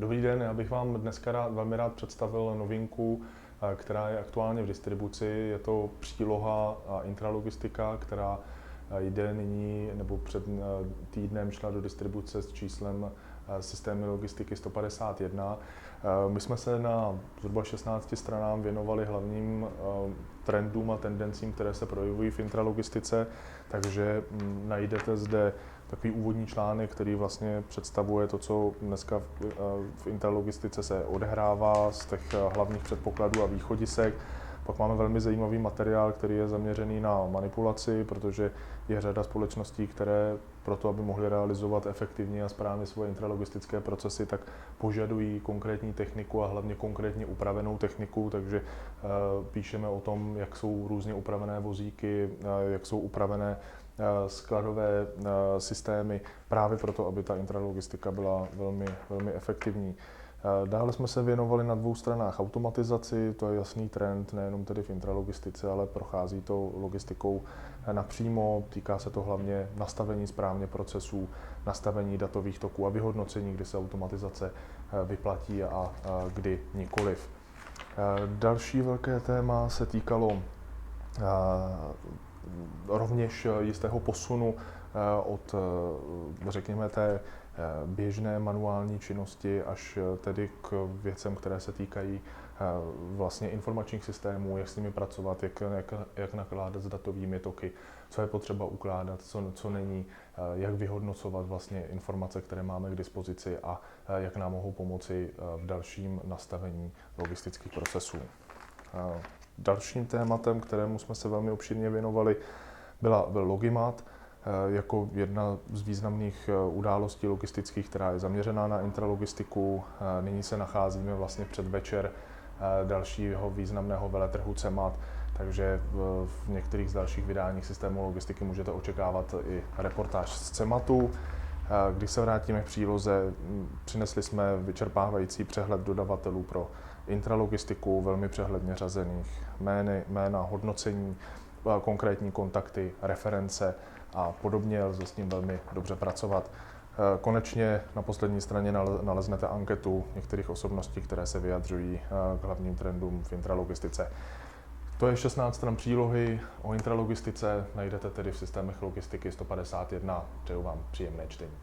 Dobrý den, já bych vám dneska velmi rád představil novinku, která je aktuálně v distribuci. Je to příloha intralogistika, která jde nyní, nebo před týdnem šla do distribuce s číslem systémy logistiky 151. My jsme se na zhruba 16 stranám věnovali hlavním trendům a tendencím, které se projevují v intralogistice, takže najdete zde takový úvodní článek, který vlastně představuje to, co dneska v intralogistice se odehrává z těch hlavních předpokladů a východisek. Pak máme velmi zajímavý materiál, který je zaměřený na manipulaci, protože je řada společností, které proto, aby mohly realizovat efektivně a správně svoje intralogistické procesy, tak požadují konkrétní techniku a hlavně konkrétně upravenou techniku, takže píšeme o tom, jak jsou různě upravené vozíky, jak jsou upravené skladové systémy, právě proto, aby ta intralogistika byla velmi efektivní. Dále jsme se věnovali na dvou stranách automatizaci, to je jasný trend, nejenom tedy v intralogistice, ale prochází to logistikou napřímo, týká se to hlavně nastavení správně procesů, nastavení datových toků a vyhodnocení, kdy se automatizace vyplatí a kdy nikoliv. Další velké téma se týkalo rovněž jistého posunu od, řekněme, té běžné manuální činnosti až tedy k věcem, které se týkají vlastně informačních systémů, jak s nimi pracovat, jak nakládat s datovými toky, co je potřeba ukládat, co není, jak vyhodnocovat vlastně informace, které máme k dispozici a jak nám mohou pomoci v dalším nastavení logistických procesů. Dalším tématem, kterému jsme se velmi obšírně věnovali, byl Logimat jako jedna z významných událostí logistických, která je zaměřená na intralogistiku. Nyní se nacházíme vlastně předvečer dalšího významného veletrhu CEMAT, takže v některých z dalších vydáních systému logistiky můžete očekávat i reportáž z CEMATu. Když se vrátíme k příloze, přinesli jsme vyčerpávající přehled dodavatelů pro intralogistiku, velmi přehledně řazených jména, hodnocení, konkrétní kontakty, reference a podobně, lze s ním velmi dobře pracovat. Konečně na poslední straně naleznete anketu některých osobností, které se vyjadřují k hlavním trendům v intralogistice. To je 16 stran přílohy o intralogistice, najdete tedy v systémech logistiky 151. Přeju vám příjemné čtení.